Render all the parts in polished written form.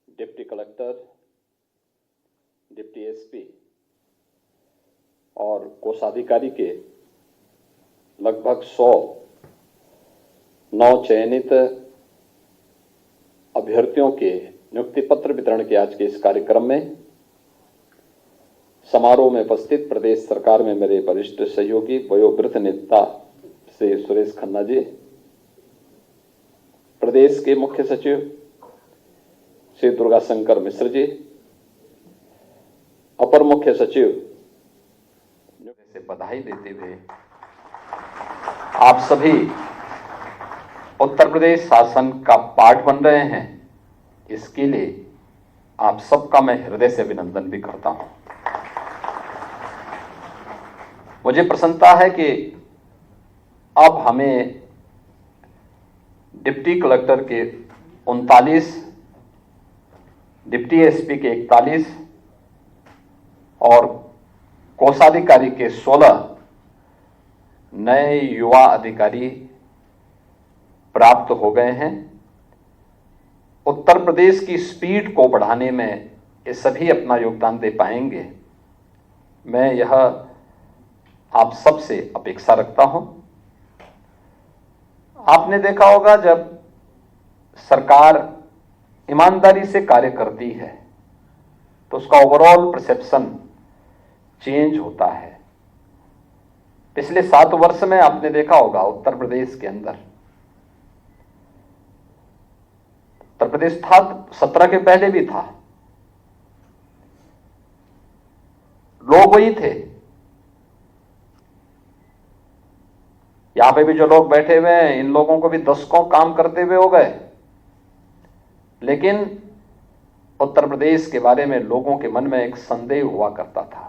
Deputy collector, deputy SP और कोषाधिकारी के लगभग 100 नव चयनित अभ्यर्थियों के नियुक्ति पत्र वितरण के आज के इस कार्यक्रम में समारोह में उपस्थित प्रदेश सरकार में मेरे वरिष्ठ सहयोगी वयोवृद्ध नेता श्री सुरेश खन्ना जी, प्रदेश के मुख्य सचिव श्री दुर्गाशंकर मिश्र जी, अपर मुख्य सचिव से बधाई देते हुए आप सभी उत्तर प्रदेश शासन का पार्ट बन रहे हैं, इसके लिए आप सबका मैं हृदय से अभिनंदन भी करता हूं। मुझे प्रसन्नता है कि अब हमें डिप्टी कलेक्टर के 39, डिप्टी एसपी के 41 और कोषाधिकारी के 16 नए युवा अधिकारी प्राप्त हो गए हैं। उत्तर प्रदेश की स्पीड को बढ़ाने में ये सभी अपना योगदान दे पाएंगे, मैं यह आप सबसे अपेक्षा रखता हूं। आपने देखा होगा, जब सरकार ईमानदारी से कार्य करती है तो उसका ओवरऑल परसेप्शन चेंज होता है। पिछले 7 वर्ष में आपने देखा होगा उत्तर प्रदेश के अंदर, उत्तर प्रदेश था 17 के पहले भी था, लोग वही थे। यहां पे भी जो लोग बैठे हुए हैं, इन लोगों को भी दशकों काम करते हुए हो गए, लेकिन उत्तर प्रदेश के बारे में लोगों के मन में एक संदेह हुआ करता था।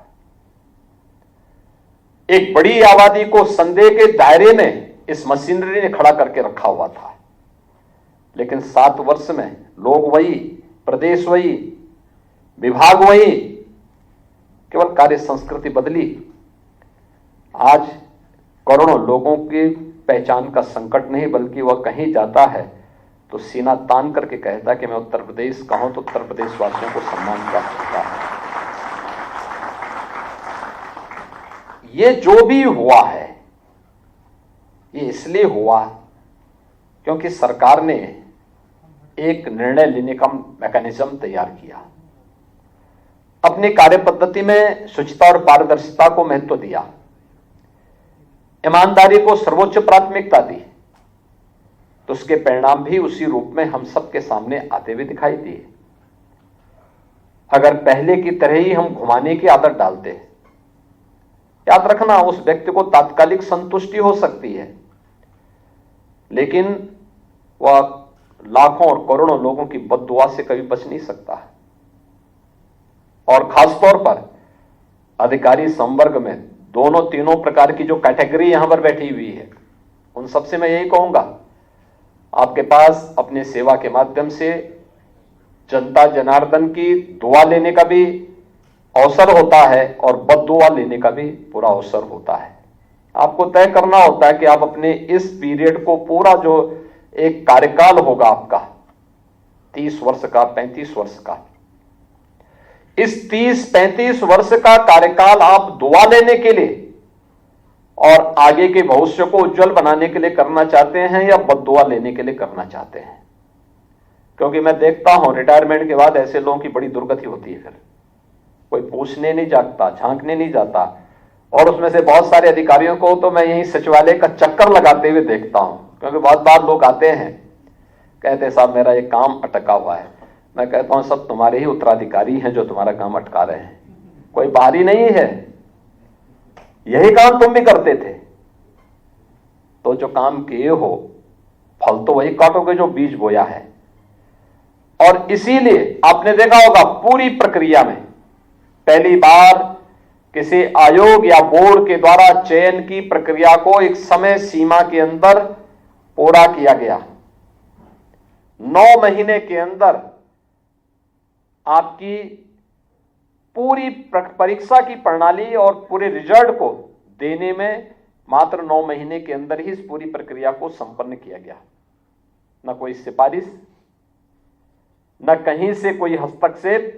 एक बड़ी आबादी को संदेह के दायरे में इस मशीनरी ने खड़ा करके रखा हुआ था, लेकिन 7 वर्ष में लोग वही, प्रदेश वही, विभाग वही, केवल कार्य संस्कृति बदली। आज करोड़ों लोगों की पहचान का संकट नहीं, बल्कि वह कहीं जाता है तो सीना तान करके कहता कि मैं उत्तर प्रदेश का हूं, तो उत्तर प्रदेश वासियों को सम्मान प्राप्त होता है। ये जो भी हुआ है, ये इसलिए हुआ क्योंकि सरकार ने एक निर्णय लेने का मैकेनिज्म तैयार किया, अपनी कार्य पद्धति में शुचिता और पारदर्शिता को महत्व दिया, ईमानदारी को सर्वोच्च प्राथमिकता दी, तो उसके परिणाम भी उसी रूप में हम सबके सामने आते हुए दिखाई दिए। अगर पहले की तरह ही हम घुमाने की आदत डालते, याद रखना उस व्यक्ति को तात्कालिक संतुष्टि हो सकती है, लेकिन वह लाखों और करोड़ों लोगों की बद्दुआ से कभी बच नहीं सकता। और खासतौर पर अधिकारी संवर्ग में दोनों तीनों प्रकार की जो कैटेगरी यहां पर बैठी हुई है, उन सबसे मैं यही कहूंगा, आपके पास अपनी सेवा के माध्यम से जनता जनार्दन की दुआ लेने का भी अवसर होता है और बद्दुआ लेने का भी पूरा अवसर होता है। आपको तय करना होता है कि आप अपने इस पीरियड को, पूरा जो एक कार्यकाल होगा आपका 30 वर्ष का, 35 वर्ष का, इस 30-35 वर्ष का कार्यकाल आप दुआ लेने के लिए और आगे के भविष्य को उज्जवल बनाने के लिए करना चाहते हैं या बद्दुआ लेने के लिए करना चाहते हैं? क्योंकि मैं देखता हूं रिटायरमेंट के बाद ऐसे लोगों की बड़ी दुर्गति होती है, फिर कोई पूछने नहीं जाता, झांकने नहीं जाता। और उसमें से बहुत सारे अधिकारियों को तो मैं यही सचिवालय का चक्कर लगाते हुए देखता हूं, क्योंकि बहुत बार लोग आते हैं, कहते साहब मेरा ये काम अटका हुआ है। मैं कहता हूं सब तुम्हारे ही उत्तराधिकारी हैं जो तुम्हारा काम अटका रहे हैं, कोई बाहरी नहीं है, यही काम तुम भी करते थे। तो जो काम किए हो, फल तो वही काटोगे जो बीज बोया है। और इसीलिए आपने देखा होगा पूरी प्रक्रिया में पहली बार किसी आयोग या बोर्ड के द्वारा चयन की प्रक्रिया को एक समय सीमा के अंदर पूरा किया गया। 9 महीने के अंदर आपकी पूरी परीक्षा की प्रणाली और पूरे रिजल्ट को देने में मात्र 9 महीने के अंदर ही इस पूरी प्रक्रिया को संपन्न किया गया। न कोई सिफारिश, न कहीं से कोई हस्तक्षेप,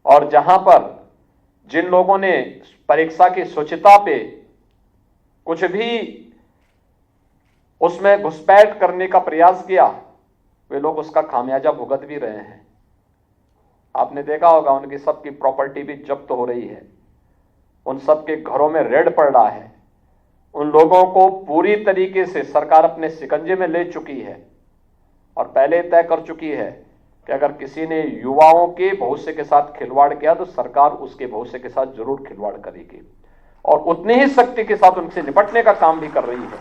और जहां पर जिन लोगों ने परीक्षा की शुचिता पे कुछ भी उसमें घुसपैठ करने का प्रयास किया, वे लोग उसका खामियाजा भुगत भी रहे हैं। आपने देखा होगा उनकी सबकी प्रॉपर्टी भी जब्त हो रही है, उन सबके घरों में रेड पड़ रहा है, उन लोगों को पूरी तरीके से सरकार अपने शिकंजे में ले चुकी है और पहले तय कर चुकी है कि अगर किसी ने युवाओं के भविष्य के साथ खिलवाड़ किया तो सरकार उसके भविष्य के साथ जरूर खिलवाड़ करेगी और उतनी ही शक्ति के साथ उनसे निपटने का काम भी कर रही है।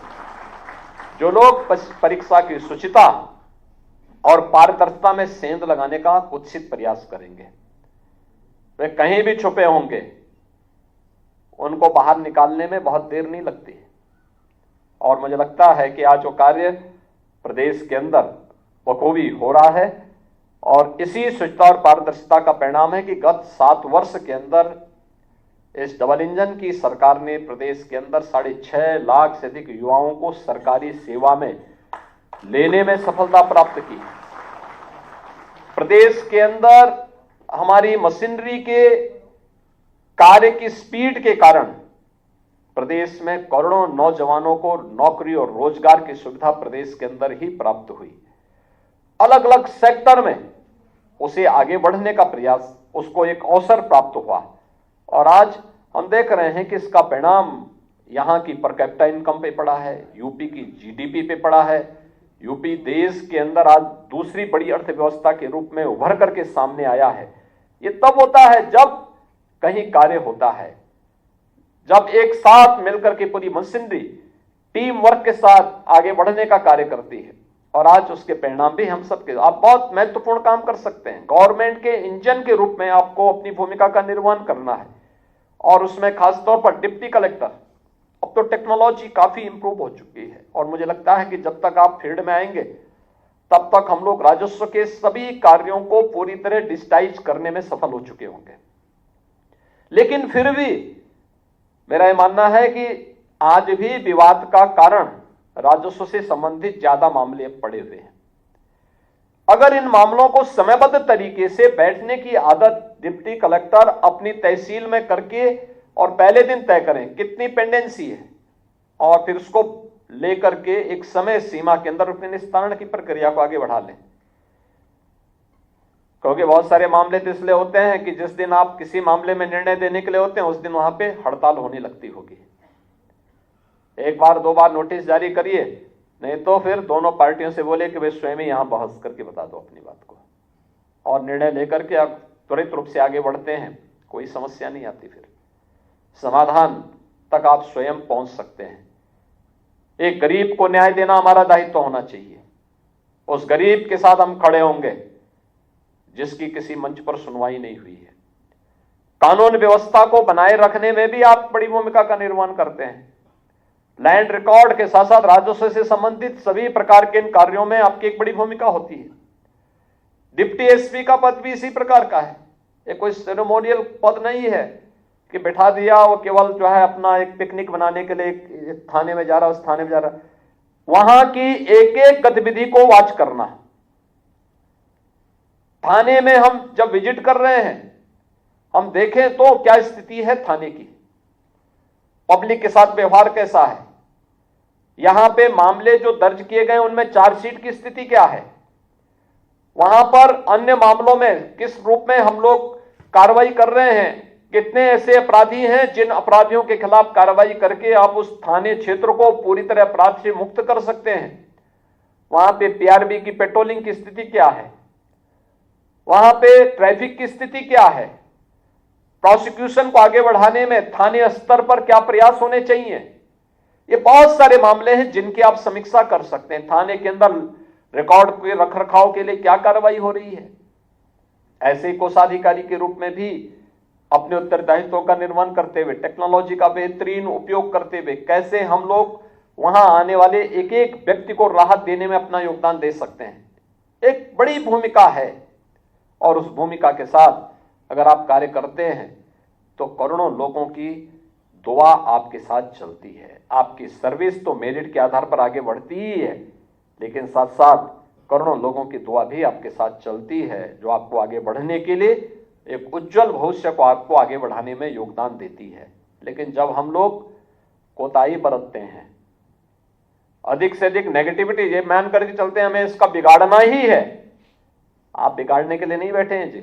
जो लोग परीक्षा की शुचिता और पारदर्शिता में सेंध लगाने का कुत्सित प्रयास करेंगे, वे कहीं भी छुपे होंगे, उनको बाहर निकालने में बहुत देर नहीं लगती। और मुझे लगता है कि आज जो कार्य प्रदेश के अंदर बखूबी हो रहा है और इसी शुचिता और पारदर्शिता का परिणाम है कि गत 7 वर्ष के अंदर इस डबल इंजन की सरकार ने प्रदेश के अंदर 6.5 लाख से अधिक युवाओं को सरकारी सेवा में लेने में सफलता प्राप्त की। प्रदेश के अंदर हमारी मशीनरी के कार्य की स्पीड के कारण प्रदेश में करोड़ों नौजवानों को नौकरी और रोजगार की सुविधा प्रदेश के अंदर ही प्राप्त हुई। अलग अलग सेक्टर में उसे आगे बढ़ने का प्रयास, उसको एक अवसर प्राप्त हुआ और आज हम देख रहे हैं कि इसका परिणाम यहां की पर कैपिटा इनकम पे पड़ा है, यूपी की जीडीपी पे पड़ा है। यूपी देश के अंदर आज दूसरी बड़ी अर्थव्यवस्था के रूप में उभर करके सामने आया है। ये तब होता है जब कहीं कार्य होता है, जब एक साथ मिलकर के पूरी मशीनरी टीम वर्क के साथ आगे बढ़ने का कार्य करती है और आज उसके परिणाम भी हम सबके। आप बहुत महत्वपूर्ण काम कर सकते हैं, गवर्नमेंट के इंजन के रूप में आपको अपनी भूमिका का निर्वहन करना है और उसमें खासतौर पर डिप्टी कलेक्टर, अब तो टेक्नोलॉजी काफी इंप्रूव हो चुकी है और मुझे लगता है कि जब तक आप फील्ड में आएंगे तब तक हम लोग राजस्व के सभी कार्यों को पूरी तरह डिजिटाइज करने में सफल हो चुके होंगे। लेकिन फिर भी मेरा यह मानना है कि आज भी विवाद का कारण राजस्व से संबंधित ज्यादा मामले पड़े हुए हैं। अगर इन मामलों को समयबद्ध तरीके से बैठने की आदत डिप्टी कलेक्टर अपनी तहसील में करके और पहले दिन तय करें कितनी पेंडेंसी है और फिर उसको लेकर के एक समय सीमा के अंदर उसके निस्तारण की प्रक्रिया को आगे बढ़ा लें। क्योंकि बहुत सारे मामले तो इसलिए होते हैं कि जिस दिन आप किसी मामले में निर्णय देने के लिए होते हैं उस दिन वहां पे हड़ताल होने लगती होगी। एक बार 2 बार नोटिस जारी करिए, नहीं तो फिर दोनों पार्टियों से बोले कि वे स्वयं ही यहां बहस करके बता दो अपनी बात को और निर्णय लेकर के आप त्वरित रूप से आगे बढ़ते हैं, कोई समस्या नहीं आती, फिर समाधान तक आप स्वयं पहुंच सकते हैं। एक गरीब को न्याय देना हमारा दायित्व होना चाहिए। उस गरीब के साथ हम खड़े होंगे जिसकी किसी मंच पर सुनवाई नहीं हुई है। कानून व्यवस्था को बनाए रखने में भी आप बड़ी भूमिका का निर्वहन करते हैं। लैंड रिकॉर्ड के साथ साथ राजस्व से संबंधित सभी प्रकार के इन कार्यों में आपकी एक बड़ी भूमिका होती है। डिप्टी एसपी का पद भी इसी प्रकार का है। ये कोई सेरेमोनियल पद नहीं है कि बैठा दिया वो केवल जो है अपना एक पिकनिक बनाने के लिए एक थाने में जा रहा, उस थाने में जा रहा, वहां की एक एक गतिविधि को वॉच करना। थाने में हम जब विजिट कर रहे हैं हम देखें तो क्या स्थिति है थाने की, पब्लिक के साथ व्यवहार कैसा है, यहां पे मामले जो दर्ज किए गए उनमें चार्जशीट की स्थिति क्या है, वहां पर अन्य मामलों में किस रूप में हम लोग कार्रवाई कर रहे हैं, कितने ऐसे अपराधी हैं जिन अपराधियों के खिलाफ कार्रवाई करके आप उस थाने क्षेत्र को पूरी तरह अपराध से मुक्त कर सकते हैं, वहां पे पीआरबी की पेट्रोलिंग की स्थिति क्या है, वहां पे ट्रैफिक की स्थिति क्या है, प्रोसिक्यूशन को आगे बढ़ाने में थाने स्तर पर क्या प्रयास होने चाहिए। ये बहुत सारे मामले हैं जिनकी आप समीक्षा कर सकते हैं। थाने के अंदर रिकॉर्ड के रखरखाव के लिए क्या कार्रवाई हो रही है। ऐसे ही कोषाधिकारी के रूप में भी अपने उत्तरदायित्वों का निर्वहन करते हुए, टेक्नोलॉजी का बेहतरीन उपयोग करते हुए कैसे हम लोग वहां आने वाले एक एक व्यक्ति को राहत देने में अपना योगदान दे सकते हैं, एक बड़ी भूमिका है। और उस भूमिका के साथ अगर आप कार्य करते हैं तो करोड़ों लोगों की दुआ आपके साथ चलती है। आपकी सर्विस तो मेरिट के आधार पर आगे बढ़ती ही है, लेकिन साथ साथ करोड़ों लोगों की दुआ भी आपके साथ चलती है, जो आपको आगे बढ़ने के लिए, एक उज्जवल भविष्य को आपको आगे बढ़ाने में योगदान देती है। लेकिन जब हम लोग कोताही बरतते हैं, अधिक से अधिक नेगेटिविटी ये मान करके चलते हैं हमें इसका बिगाड़ना ही है, आप बिगाड़ने के लिए नहीं बैठे हैं जी।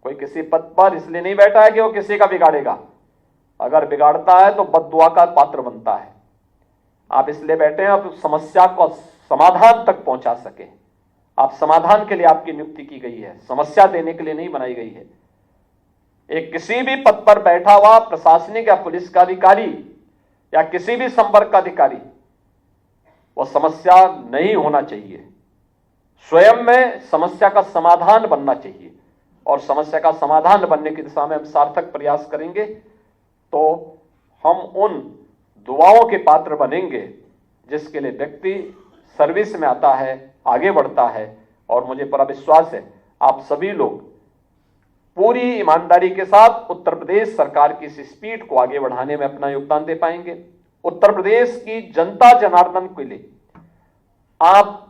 कोई किसी पद पर इसलिए नहीं बैठा है कि वो किसी का बिगाड़ेगा। अगर बिगाड़ता है तो बद्दुआ का पात्र बनता है। आप इसलिए बैठे हैं आप समस्या को समाधान तक पहुंचा सके। आप समाधान के लिए आपकी नियुक्ति की गई है, समस्या देने के लिए नहीं बनाई गई है। एक किसी भी पद पर बैठा हुआ प्रशासनिक या पुलिस का अधिकारी या किसी भी संपर्क का अधिकारी, वह समस्या नहीं होना चाहिए, स्वयं में समस्या का समाधान बनना चाहिए। और समस्या का समाधान बनने की दिशा में हम सार्थक प्रयास करेंगे तो हम उन दुआओं के पात्र बनेंगे जिसके लिए व्यक्ति सर्विस में आता है, आगे बढ़ता है। और मुझे पूरा विश्वास है आप सभी लोग पूरी ईमानदारी के साथ उत्तर प्रदेश सरकार की इस स्पीड को आगे बढ़ाने में अपना योगदान दे पाएंगे। उत्तर प्रदेश की जनता जनार्दन के लिए आप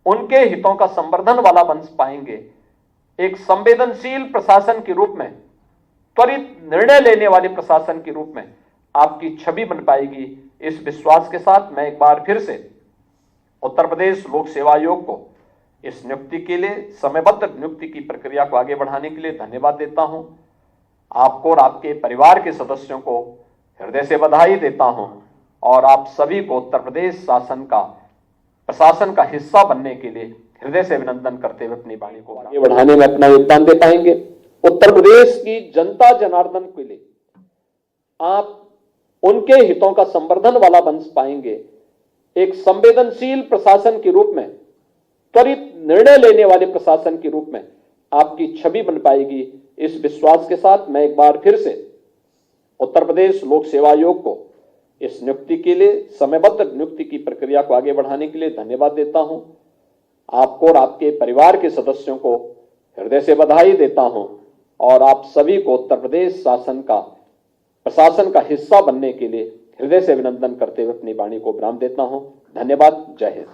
उनके हितों का संवर्धन वाला बन पाएंगे। एक संवेदनशील प्रशासन के रूप में, त्वरित निर्णय लेने वाले प्रशासन के रूप में आपकी छवि बन पाएगी। इस विश्वास के साथ मैं एक बार फिर से उत्तर प्रदेश लोक सेवा आयोग को इस नियुक्ति के लिए, समयबद्ध नियुक्ति की प्रक्रिया को आगे बढ़ाने के लिए धन्यवाद देता हूं। आपको और आपके परिवार के सदस्यों को हृदय से बधाई देता हूं और आप सभी को उत्तर प्रदेश प्रशासन का हिस्सा बनने के लिए हृदय से अभिनंदन करते हुए अपनी वाणी को आगे बढ़ाने में अपना योगदान दे पाएंगे। उत्तर प्रदेश की जनता जनार्दन के लिए आप उनके हितों का संवर्धन वाला बन पाएंगे। एक संवेदनशील प्रशासन के रूप में, त्वरित निर्णय लेने वाले प्रशासन के रूप में आपकी छवि बन पाएगी। इस विश्वास के साथ मैं एक बार फिर से उत्तर प्रदेश लोक सेवा आयोग को इस नियुक्ति के लिए, समयबद्ध नियुक्ति की प्रक्रिया को आगे बढ़ाने के लिए धन्यवाद देता हूं। आपको और आपके परिवार के सदस्यों को हृदय से बधाई देता हूं और आप सभी को उत्तर प्रदेश प्रशासन का हिस्सा बनने के लिए हृदय से अभिनंदन करते हुए अपनी वाणी को विराम देता हूं। धन्यवाद। जय हिंद।